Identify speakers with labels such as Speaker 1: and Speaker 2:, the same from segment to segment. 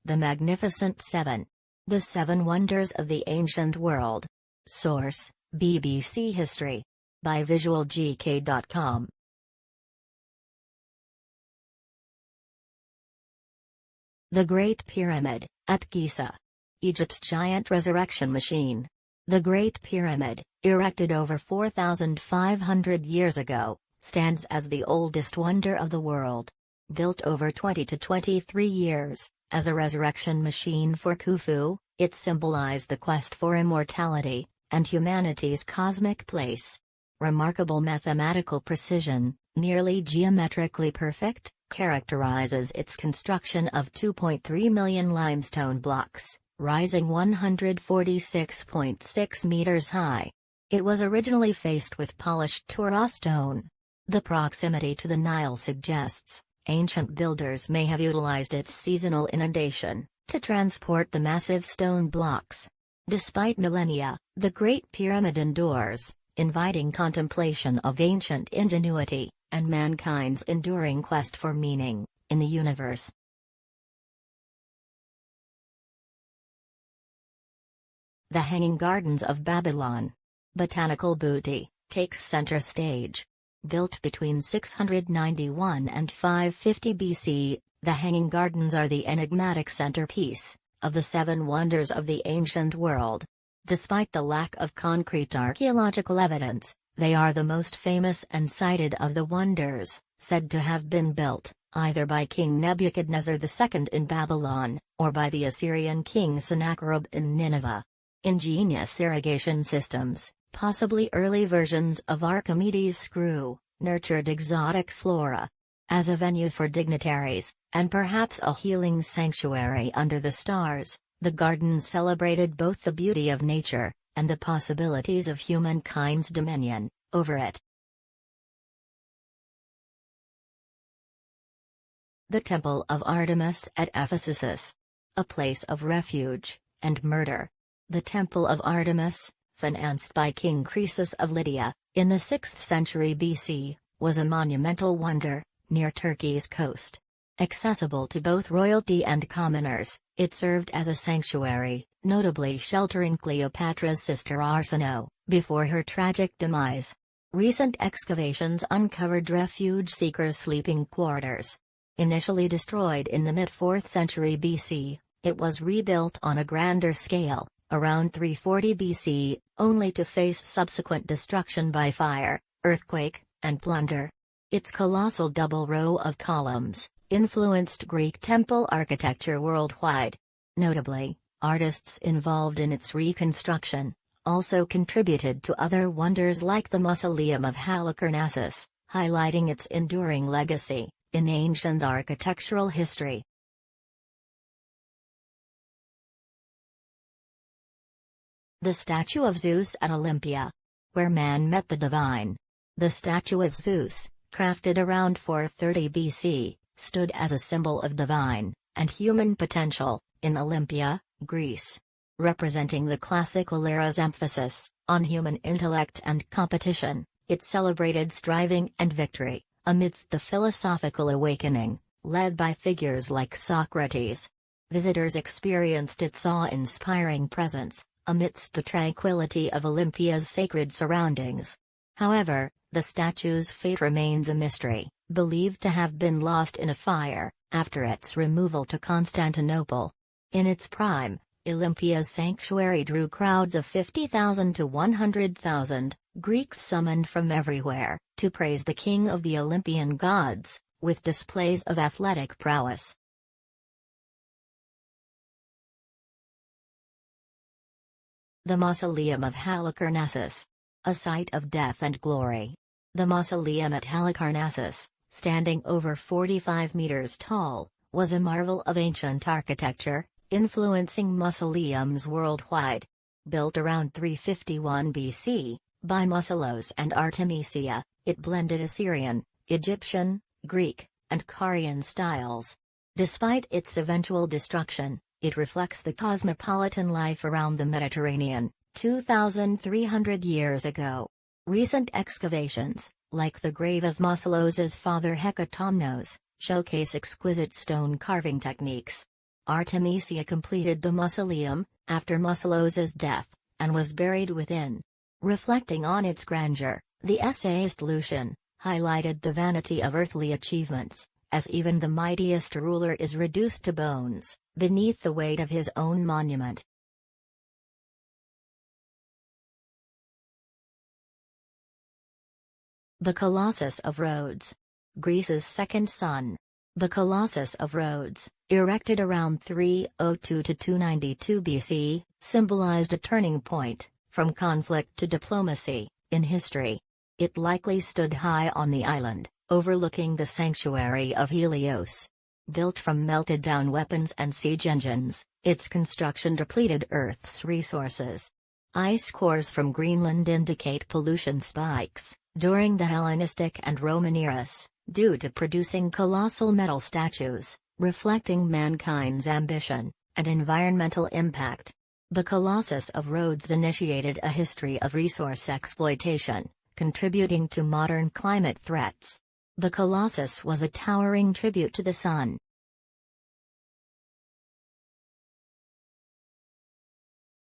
Speaker 1: The Magnificent Seven. The Seven Wonders of the Ancient World. Source: BBC History. By visualgk.com. The Great Pyramid, at Giza. Egypt's giant resurrection machine. The Great Pyramid, erected over 4,500 years ago, stands as the oldest wonder of the world. Built over 20 to 23 years, as a resurrection machine for Khufu, it symbolized the quest for immortality, and humanity's cosmic place. Remarkable mathematical precision, nearly geometrically perfect, characterizes its construction of 2.3 million limestone blocks, rising 146.6 meters high. It was originally faced with polished Tura stone. The proximity to the Nile suggests ancient builders may have utilized its seasonal inundation to transport the massive stone blocks. Despite millennia, the Great Pyramid endures, inviting contemplation of ancient ingenuity and mankind's enduring quest for meaning in the universe. The Hanging Gardens of Babylon. Botanical booty takes center stage. Built between 691 and 550 BC, the Hanging Gardens are the enigmatic centerpiece of the Seven Wonders of the Ancient World. Despite the lack of concrete archaeological evidence, they are the most famous and cited of the wonders, said to have been built, either by King Nebuchadnezzar II in Babylon, or by the Assyrian King Sennacherib in Nineveh. Ingenious irrigation systems, possibly early versions of Archimedes' screw, nurtured exotic flora. As a venue for dignitaries, and perhaps a healing sanctuary under the stars, the gardens celebrated both the beauty of nature, and the possibilities of humankind's dominion over it. The Temple of Artemis at Ephesus. A place of refuge and murder. The Temple of Artemis, financed by King Croesus of Lydia, in the 6th century BC, was a monumental wonder, near Turkey's coast. Accessible to both royalty and commoners, it served as a sanctuary, notably sheltering Cleopatra's sister Arsinoe, before her tragic demise. Recent excavations uncovered refuge seekers' sleeping quarters. Initially destroyed in the mid-4th century BC, it was rebuilt on a grander scale, around 340 BC, only to face subsequent destruction by fire, earthquake, and plunder. Its colossal double row of columns influenced Greek temple architecture worldwide. Notably, artists involved in its reconstruction also contributed to other wonders like the Mausoleum of Halicarnassus, highlighting its enduring legacy in ancient architectural history. The statue of Zeus at Olympia. Where man met the divine. The statue of Zeus, crafted around 430 BC, stood as a symbol of divine and human potential in Olympia, Greece. Representing the classical era's emphasis on human intellect and competition, it celebrated striving and victory amidst the philosophical awakening led by figures like Socrates. Visitors experienced its awe-inspiring presence amidst the tranquility of Olympia's sacred surroundings. However, the statue's fate remains a mystery, believed to have been lost in a fire after its removal to Constantinople. In its prime, Olympia's sanctuary drew crowds of 50,000 to 100,000, Greeks summoned from everywhere to praise the king of the Olympian gods, with displays of athletic prowess. The Mausoleum of Halicarnassus. A site of death and glory. The mausoleum at Halicarnassus, standing over 45 meters tall, was a marvel of ancient architecture, influencing mausoleums worldwide. Built around 351 BC, by Mausoleus and Artemisia, it blended Assyrian, Egyptian, Greek, and Carian styles. Despite its eventual destruction, it reflects the cosmopolitan life around the Mediterranean, 2,300 years ago. Recent excavations, like the grave of Mausoleus's father Hecatomnos, showcase exquisite stone carving techniques. Artemisia completed the mausoleum, after Mausoleus's death, and was buried within. Reflecting on its grandeur, the essayist Lucian highlighted the vanity of earthly achievements, as even the mightiest ruler is reduced to bones, beneath the weight of his own monument. The Colossus of Rhodes. Greece's second sun. The Colossus of Rhodes, erected around 302 to 292 BC, symbolized a turning point, from conflict to diplomacy, in history. It likely stood high on the island, overlooking the sanctuary of Helios. Built from melted-down weapons and siege engines, its construction depleted Earth's resources. Ice cores from Greenland indicate pollution spikes during the Hellenistic and Roman eras, due to producing colossal metal statues, reflecting mankind's ambition and environmental impact. The Colossus of Rhodes initiated a history of resource exploitation, contributing to modern climate threats. The Colossus was a towering tribute to the sun.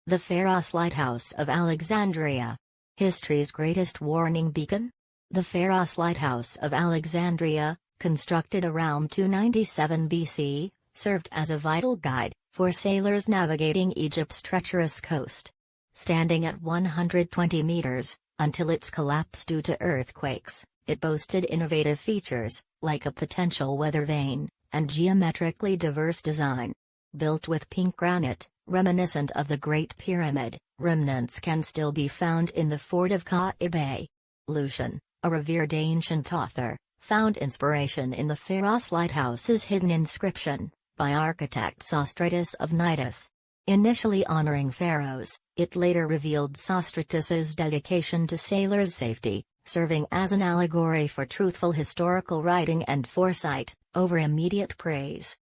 Speaker 1: The Pharos Lighthouse of Alexandria. History's greatest warning beacon? The Pharos Lighthouse of Alexandria, constructed around 297 BC, served as a vital guide for sailors navigating Egypt's treacherous coast. Standing at 120 meters, until its collapse due to earthquakes, it boasted innovative features, like a potential weather vane, and geometrically diverse design. Built with pink granite, reminiscent of the Great Pyramid, remnants can still be found in the fort of Khufu. Lucian, a revered ancient author, found inspiration in the Pharos Lighthouse's hidden inscription, by architect Sostratus of Cnidus. Initially honoring pharaohs, it later revealed Sostratus's dedication to sailors' safety, serving as an allegory for truthful historical writing and foresight, over immediate praise.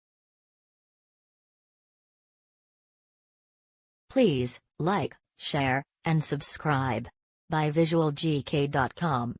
Speaker 1: Please like, share, and subscribe. By visualgk.com